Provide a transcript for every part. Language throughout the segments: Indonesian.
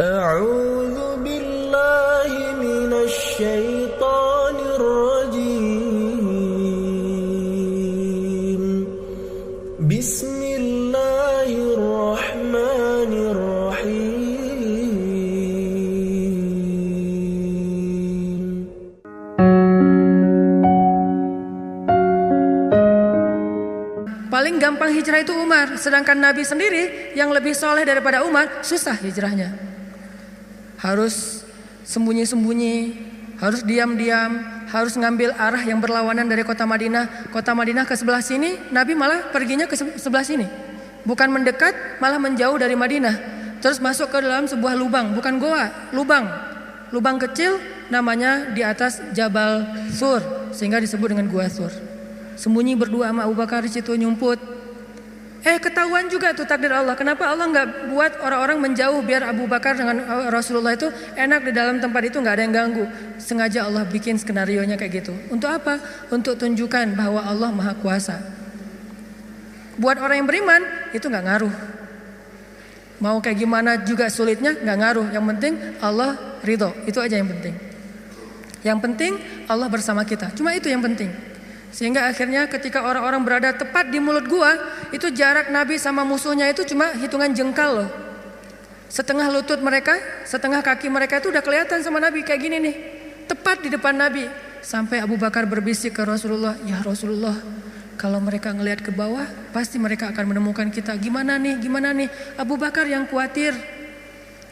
أعوذ بالله من الشيطان الرجيم بسم الله الرحمن الرحيم. Paling gampang hijrah itu Umar, sedangkan Nabi sendiri yang lebih soleh daripada Umar susah hijrahnya. Harus sembunyi-sembunyi, harus diam-diam, harus ngambil arah yang berlawanan dari kota Madinah. Kota Madinah ke sebelah sini, Nabi malah perginya ke sebelah sini. Bukan mendekat, malah menjauh dari Madinah. Terus masuk ke dalam sebuah lubang, bukan goa, lubang. Lubang kecil namanya di atas Jabal Sur, sehingga disebut dengan Gua Sur. Sembunyi berdua sama Abu Bakar di situ nyumput. Ketahuan juga tuh takdir Allah. Kenapa Allah nggak buat orang-orang menjauh biar Abu Bakar dengan Rasulullah itu enak di dalam tempat itu, nggak ada yang ganggu. Sengaja Allah bikin skenarionya kayak gitu. Untuk apa? Untuk tunjukkan bahwa Allah Maha Kuasa. Buat orang yang beriman itu nggak ngaruh. Mau kayak gimana juga sulitnya nggak ngaruh. Yang penting Allah ridho. Itu aja yang penting. Yang penting Allah bersama kita. Cuma itu yang penting. Sehingga akhirnya ketika orang-orang berada tepat di mulut gua, itu jarak Nabi sama musuhnya itu cuma hitungan jengkal loh. Setengah lutut mereka, setengah kaki mereka itu udah kelihatan sama Nabi kayak gini nih. Tepat di depan Nabi. Sampai Abu Bakar berbisik ke Rasulullah, "Ya Rasulullah, kalau mereka ngelihat ke bawah, pasti mereka akan menemukan kita. Gimana nih? Gimana nih?" Abu Bakar yang khawatir.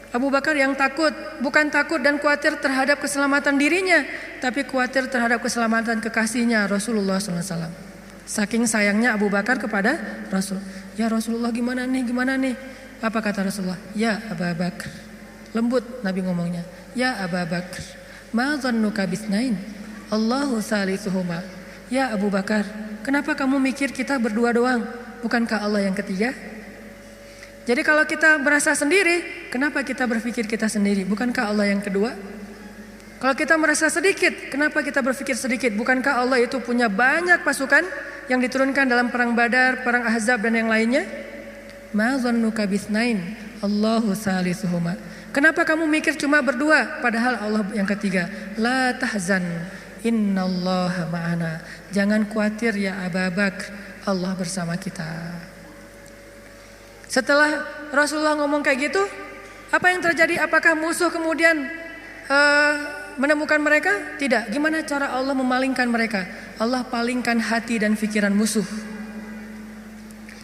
Abu Bakar yang takut, bukan takut dan khawatir terhadap keselamatan dirinya, tapi khawatir terhadap keselamatan kekasihnya Rasulullah SAW. Saking sayangnya Abu Bakar kepada Rasul. "Ya Rasulullah, gimana nih, gimana nih?" Apa kata Rasulullah? "Ya Abu Bakar." Lembut Nabi ngomongnya. "Ya Abu Bakar, ma dhannuka bisnain? Allahu salisuhuma." Ya Abu Bakar, kenapa kamu mikir kita berdua doang? Bukankah Allah yang ketiga? Jadi kalau kita merasa sendiri, kenapa kita berpikir kita sendiri? Bukankah Allah yang kedua? Kalau kita merasa sedikit, kenapa kita berpikir sedikit? Bukankah Allah itu punya banyak pasukan yang diturunkan dalam perang Badar, perang Ahzab dan yang lainnya? Ma dhannuka bisnain, Allahu salisuhuma. Kenapa kamu mikir cuma berdua padahal Allah yang ketiga? La tahzan, innallaha ma'ana. Jangan khawatir ya Abu Bakar, Allah bersama kita. Setelah Rasulullah ngomong kayak gitu, apa yang terjadi? Apakah musuh kemudian menemukan mereka? Tidak. Gimana cara Allah memalingkan mereka? Allah palingkan hati dan pikiran musuh.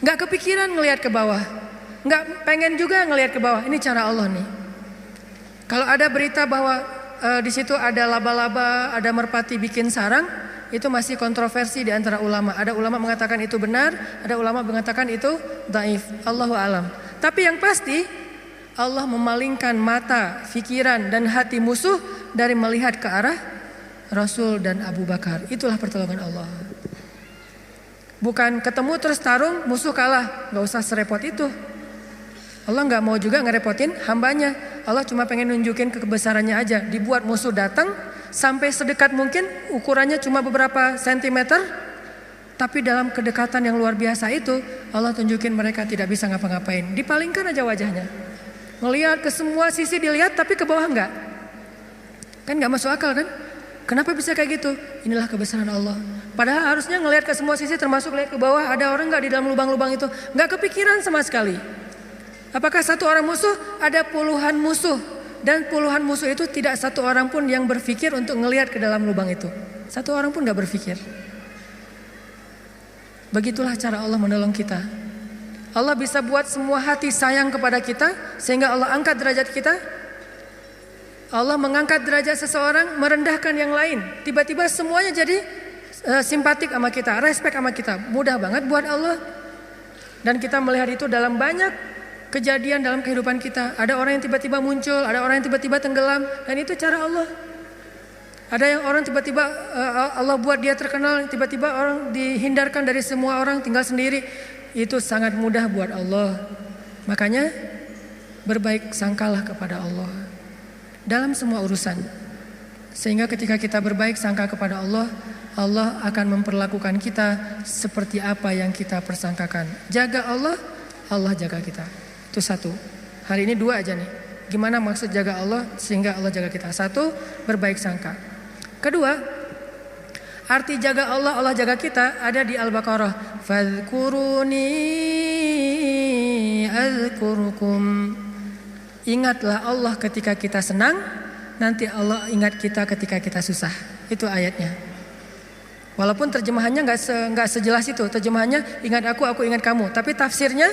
Gak kepikiran ngelihat ke bawah, gak pengen juga ngelihat ke bawah. Ini cara Allah nih. Kalau ada berita bahwa di situ ada laba-laba, ada merpati bikin sarang, itu masih kontroversi di antara ulama. Ada ulama mengatakan itu benar, ada ulama mengatakan itu dhaif. Allahu alam. Tapi yang pasti Allah memalingkan mata, pikiran dan hati musuh dari melihat ke arah Rasul dan Abu Bakar. Itulah pertolongan Allah. Bukan ketemu terus tarung, musuh kalah. Gak usah serepot itu. Allah gak mau juga ngerepotin hambanya. Allah cuma pengen nunjukin kebesarannya aja. Dibuat musuh datang sampai sedekat mungkin, ukurannya cuma beberapa sentimeter, tapi dalam kedekatan yang luar biasa itu Allah tunjukin mereka tidak bisa ngapa-ngapain. Dipalingkan aja wajahnya, ngelihat ke semua sisi dilihat, tapi ke bawah enggak. Kan gak masuk akal kan? Kenapa bisa kayak gitu? Inilah kebesaran Allah. Padahal harusnya ngelihat ke semua sisi, termasuk lihat ke bawah, ada orang gak di dalam lubang-lubang itu. Gak kepikiran sama sekali. Apakah satu orang musuh? Ada puluhan musuh. Dan puluhan musuh itu tidak satu orang pun yang berpikir untuk ngelihat ke dalam lubang itu. Satu orang pun gak berpikir. Begitulah cara Allah menolong kita. Allah bisa buat semua hati sayang kepada kita, sehingga Allah angkat derajat kita. Allah mengangkat derajat seseorang, merendahkan yang lain. Tiba-tiba semuanya jadi simpatik sama kita, respect sama kita. Mudah banget buat Allah. Dan kita melihat itu dalam banyak kejadian dalam kehidupan kita. Ada orang yang tiba-tiba muncul, ada orang yang tiba-tiba tenggelam, dan itu cara Allah. Ada yang orang tiba-tiba Allah buat dia terkenal, tiba-tiba orang dihindarkan dari semua orang, tinggal sendiri. Itu sangat mudah buat Allah. Makanya berbaik sangkalah kepada Allah dalam semua urusan. Sehingga ketika kita berbaik sangka kepada Allah, Allah akan memperlakukan kita seperti apa yang kita persangkakan. Jaga Allah, Allah jaga kita. Itu satu. Hari ini dua aja nih. Gimana maksud jaga Allah sehingga Allah jaga kita? Satu, berbaik sangka. Kedua, arti jaga Allah, Allah jaga kita ada di Al-Baqarah. Fadhkuruni azkurkum. Ingatlah Allah ketika kita senang, nanti Allah ingat kita ketika kita susah. Itu ayatnya. Walaupun terjemahannya nggak sejelas itu. Terjemahannya ingat aku ingat kamu. Tapi tafsirnya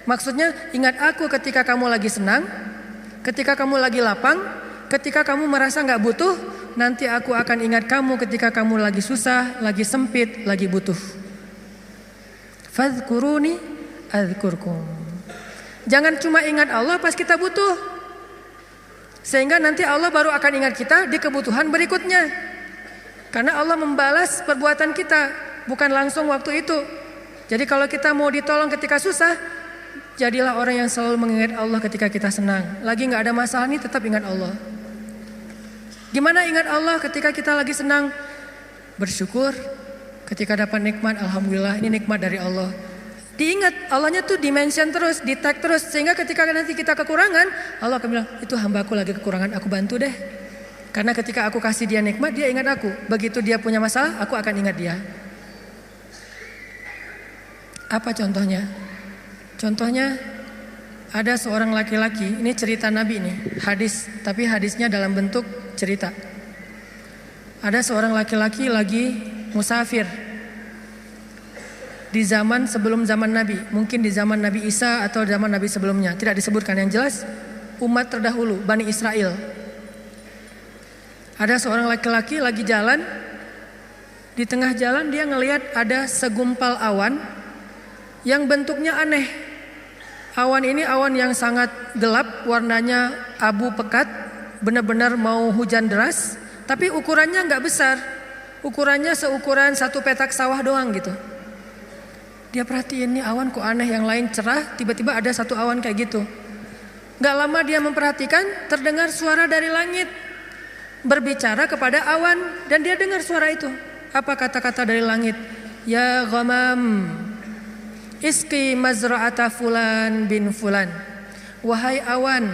maksudnya ingat aku ketika kamu lagi senang, ketika kamu lagi lapang, ketika kamu merasa nggak butuh, nanti aku akan ingat kamu ketika kamu lagi susah, lagi sempit, lagi butuh. Fadhkuruni adzkurkum. Jangan cuma ingat Allah pas kita butuh, sehingga nanti Allah baru akan ingat kita di kebutuhan berikutnya. Karena Allah membalas perbuatan kita, bukan langsung waktu itu. Jadi kalau kita mau ditolong ketika susah, jadilah orang yang selalu mengingat Allah ketika kita senang. Lagi gak ada masalah nih, tetap ingat Allah. Gimana ingat Allah ketika kita lagi senang? Bersyukur. Ketika dapat nikmat, alhamdulillah ini nikmat dari Allah. Diingat, Allahnya tuh dimention terus, di tag terus. Sehingga ketika nanti kita kekurangan, Allah akan bilang, itu hambaku lagi kekurangan, aku bantu deh. Karena ketika aku kasih dia nikmat, dia ingat aku. Begitu dia punya masalah, aku akan ingat dia. Apa contohnya? Contohnya, ada seorang laki-laki, ini cerita Nabi nih, hadis, tapi hadisnya dalam bentuk cerita. Ada seorang laki-laki lagi musafir di zaman sebelum zaman Nabi, mungkin di zaman Nabi Isa atau zaman Nabi sebelumnya, tidak disebutkan. Yang jelas umat terdahulu, Bani Israel. Ada seorang laki-laki lagi jalan, di tengah jalan dia ngelihat ada segumpal awan yang bentuknya aneh. Awan ini awan yang sangat gelap, warnanya abu pekat, benar-benar mau hujan deras, tapi ukurannya nggak besar, ukurannya seukuran satu petak sawah doang gitu. Dia perhatiin nih awan kok aneh, yang lain cerah, tiba-tiba ada satu awan kayak gitu. Gak lama dia memperhatikan, terdengar suara dari langit berbicara kepada awan, dan dia dengar suara itu. Apa kata-kata dari langit? Ya ghamam, iski mazra'ata fulan bin fulan. Wahai awan,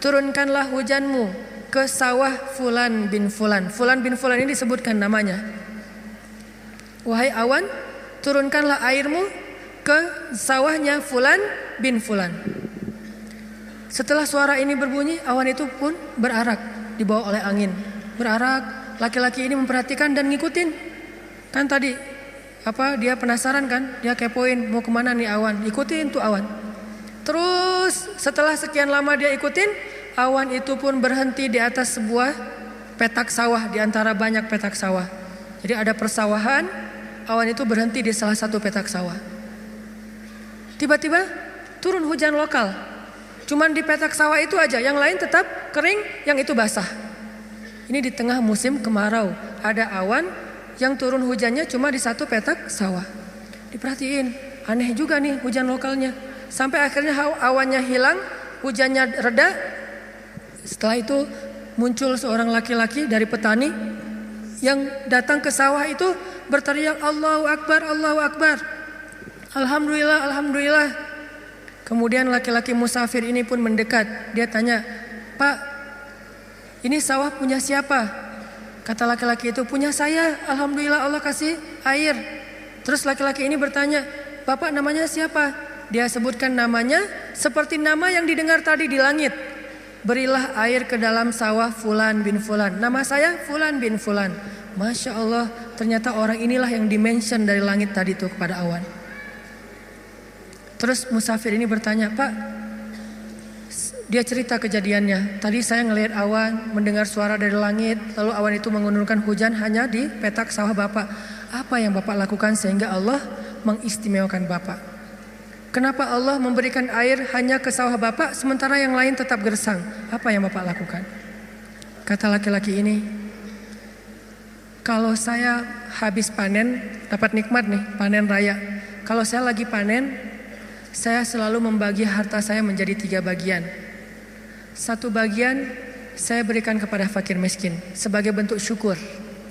turunkanlah hujanmu ke sawah fulan bin fulan. Fulan bin fulan ini disebutkan namanya. Wahai awan, turunkanlah airmu ke sawahnya fulan bin fulan. Setelah suara ini berbunyi, awan itu pun berarak, dibawa oleh angin. Berarak, laki-laki ini memperhatikan dan ngikutin. Kan tadi dia penasaran kan, dia kepoin mau kemana nih awan, ikutin tuh awan. Terus setelah sekian lama dia ikutin, awan itu pun berhenti di atas sebuah petak sawah, di antara banyak petak sawah. Jadi ada persawahan, awan itu berhenti di salah satu petak sawah. Tiba-tiba turun hujan lokal. Cuman di petak sawah itu aja, yang lain tetap kering, yang itu basah. Ini di tengah musim kemarau, ada awan yang turun hujannya cuma di satu petak sawah. Diperhatiin, aneh juga nih hujan lokalnya. Sampai akhirnya awannya hilang, hujannya reda. Setelah itu muncul seorang laki-laki dari petani yang datang ke sawah itu berteriak, Allahu Akbar, Allahu Akbar, Alhamdulillah, Alhamdulillah. Kemudian laki-laki musafir ini pun mendekat. Dia tanya, Pak, ini sawah punya siapa? Kata laki-laki itu, punya saya, Alhamdulillah Allah kasih air. Terus laki-laki ini bertanya, Bapak namanya siapa? Dia sebutkan namanya seperti nama yang didengar tadi di langit. Berilah air ke dalam sawah fulan bin fulan. Nama saya fulan bin fulan. Masya Allah, ternyata orang inilah yang dimention dari langit tadi itu kepada awan. Terus musafir ini bertanya, Pak, dia cerita kejadiannya. Tadi saya ngelihat awan, mendengar suara dari langit, lalu awan itu menurunkan hujan hanya di petak sawah Bapak. Apa yang Bapak lakukan sehingga Allah mengistimewakan Bapak? Kenapa Allah memberikan air hanya ke sawah Bapak sementara yang lain tetap gersang? Apa yang Bapak lakukan? Kata laki-laki ini, kalau saya habis panen, dapat nikmat nih, panen raya. Kalau saya lagi panen, saya selalu membagi harta saya menjadi 3 bagian. 1 bagian saya berikan kepada fakir miskin sebagai bentuk syukur.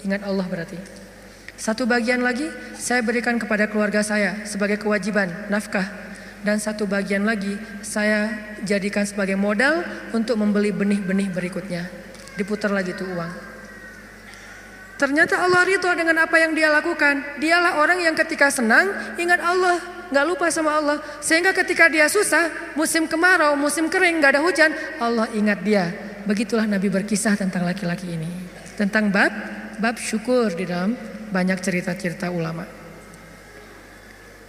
Ingat Allah berarti. 1 bagian lagi saya berikan kepada keluarga saya sebagai kewajiban, nafkah. Dan satu bagian lagi saya jadikan sebagai modal untuk membeli benih-benih berikutnya. Diputar lagi tuh uang. Ternyata Allah ridho dengan apa yang dia lakukan. Dialah orang yang ketika senang ingat Allah, gak lupa sama Allah. Sehingga ketika dia susah, musim kemarau, musim kering, gak ada hujan, Allah ingat dia. Begitulah Nabi berkisah tentang laki-laki ini. Tentang bab syukur di dalam banyak cerita-cerita ulama.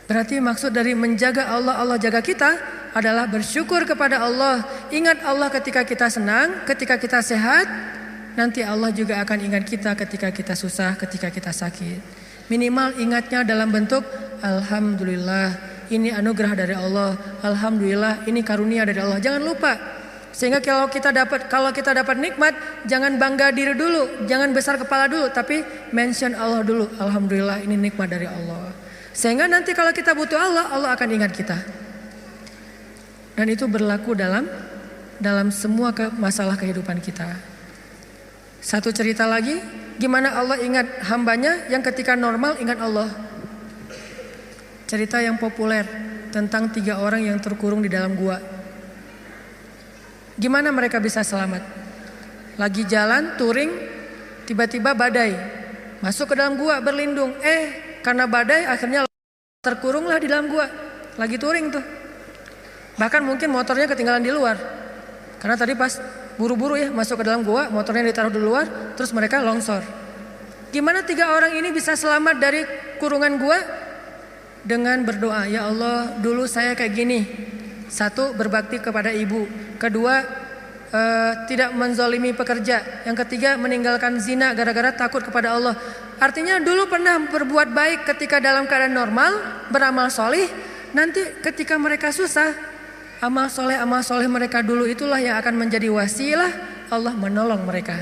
Berarti maksud dari menjaga Allah, Allah jaga kita adalah bersyukur kepada Allah. Ingat Allah ketika kita senang, ketika kita sehat. Nanti Allah juga akan ingat kita ketika kita susah, ketika kita sakit. Minimal ingatnya dalam bentuk Alhamdulillah, ini anugerah dari Allah. Alhamdulillah, ini karunia dari Allah. Jangan lupa. Sehingga kalau kita dapat nikmat, jangan bangga diri dulu, jangan besar kepala dulu, tapi mention Allah dulu. Alhamdulillah, ini nikmat dari Allah. Sehingga nanti kalau kita butuh Allah, Allah akan ingat kita. Dan itu berlaku dalam semua masalah kehidupan kita. Satu cerita lagi, gimana Allah ingat hambanya yang ketika normal ingat Allah. Cerita yang populer tentang 3 orang yang terkurung di dalam gua. Gimana mereka bisa selamat? Lagi jalan, touring, tiba-tiba badai. Masuk ke dalam gua berlindung. Karena badai akhirnya terkurunglah di dalam gua. Lagi touring tuh. Bahkan mungkin motornya ketinggalan di luar. Karena tadi pas buru-buru ya masuk ke dalam gua, motornya ditaruh di luar, terus mereka longsor. Gimana 3 orang ini bisa selamat dari kurungan gua? Dengan berdoa, ya Allah, dulu saya kayak gini. 1, berbakti kepada ibu. 2, tidak menzalimi pekerja. Yang 3, meninggalkan zina gara-gara takut kepada Allah. Artinya dulu pernah berbuat baik ketika dalam keadaan normal, beramal soleh. Nanti ketika mereka susah, amal soleh mereka dulu itulah yang akan menjadi wasilah Allah menolong mereka.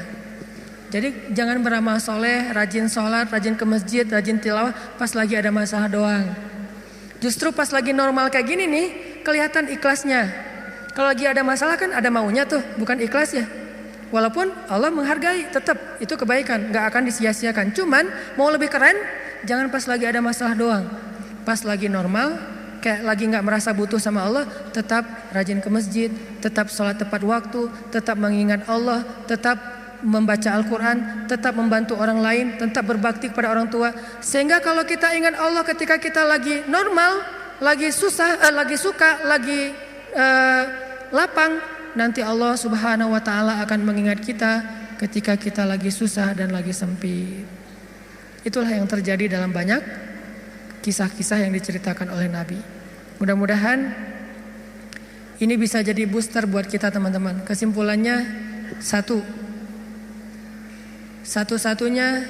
Jadi jangan beramal soleh, rajin sholat, rajin ke masjid, rajin tilawah pas lagi ada masalah doang. Justru pas lagi normal kayak gini nih, kelihatan ikhlasnya. Kalau lagi ada masalah kan ada maunya tuh, bukan ikhlas ya. Walaupun Allah menghargai, tetap itu kebaikan, gak akan disia-siakan. Cuman mau lebih keren, jangan pas lagi ada masalah doang. Pas lagi normal, kayak lagi gak merasa butuh sama Allah, tetap rajin ke masjid, tetap sholat tepat waktu, tetap mengingat Allah, tetap membaca Al-Quran, tetap membantu orang lain, tetap berbakti kepada orang tua. Sehingga kalau kita ingat Allah ketika kita lagi normal, lagi susah, lagi suka, lagi lapang, nanti Allah Subhanahu wa Ta'ala akan mengingat kita ketika kita lagi susah dan lagi sempit. Itulah yang terjadi dalam banyak kisah-kisah yang diceritakan oleh Nabi. Mudah-mudahan ini bisa jadi booster buat kita teman-teman. Kesimpulannya satu-satunya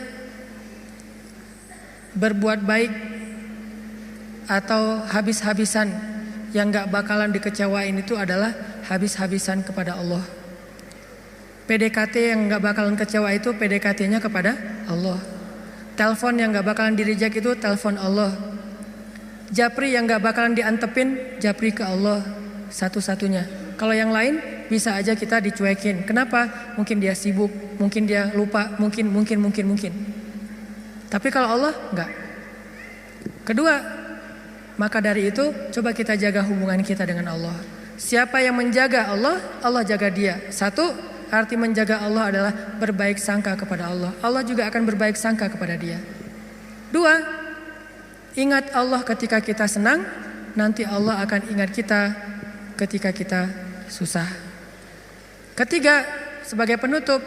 berbuat baik atau habis-habisan yang gak bakalan dikecewain itu adalah habis-habisan kepada Allah. PDKT yang gak bakalan kecewa itu PDKT-nya kepada Allah. Telepon yang gak bakalan di-reject itu telepon Allah. Japri yang gak bakalan diantepin, japri ke Allah. Satu-satunya. Kalau yang lain bisa aja kita dicuekin. Kenapa? Mungkin dia sibuk, mungkin dia lupa, mungkin. Tapi kalau Allah enggak. Kedua, maka dari itu coba kita jaga hubungan kita dengan Allah. Siapa yang menjaga Allah, Allah jaga dia. 1, arti menjaga Allah adalah berbaik sangka kepada Allah. Allah juga akan berbaik sangka kepada dia. 2, ingat Allah ketika kita senang, nanti Allah akan ingat kita ketika kita susah. 3, sebagai penutup,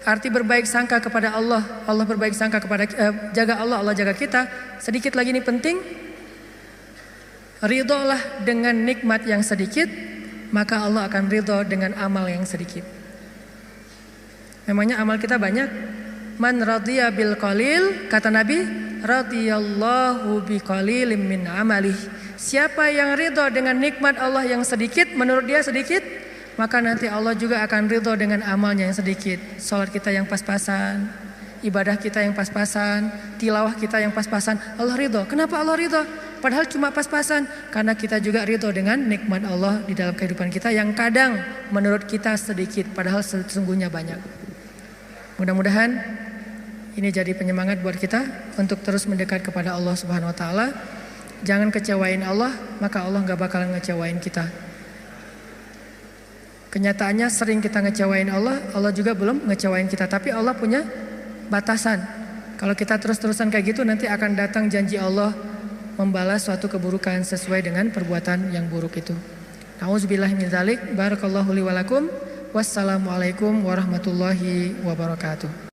arti berbaik sangka kepada Allah. Allah berbaik sangka kepada jaga Allah, Allah jaga kita. Sedikit lagi ini penting. Ridholah dengan nikmat yang sedikit, maka Allah akan ridho dengan amal yang sedikit. Memangnya amal kita banyak. Man radhiya bil qalil, kata Nabi, radhiyallahu bi qalilim min amalih. Siapa yang ridho dengan nikmat Allah yang sedikit, menurut dia sedikit, maka nanti Allah juga akan ridho dengan amalnya yang sedikit. Salat kita yang pas-pasan, ibadah kita yang pas-pasan, tilawah kita yang pas-pasan, Allah ridho. Kenapa Allah ridho? Padahal cuma pas-pasan, karena kita juga ridho dengan nikmat Allah di dalam kehidupan kita yang kadang menurut kita sedikit, padahal sesungguhnya banyak. Mudah-mudahan ini jadi penyemangat buat kita untuk terus mendekat kepada Allah Subhanahu wa Ta'ala. jangan kecewain Allah, maka Allah gak bakalan ngecewain kita. Kenyataannya sering kita ngecewain Allah, Allah juga belum ngecewain kita. Tapi Allah punya batasan. Kalau kita terus-terusan kayak gitu, nanti akan datang janji Allah membalas suatu keburukan sesuai dengan perbuatan yang buruk itu. Nauzubillahi min dzalik. Barakallahu li wa lakum. Wassalamualaikum warahmatullahi wabarakatuh.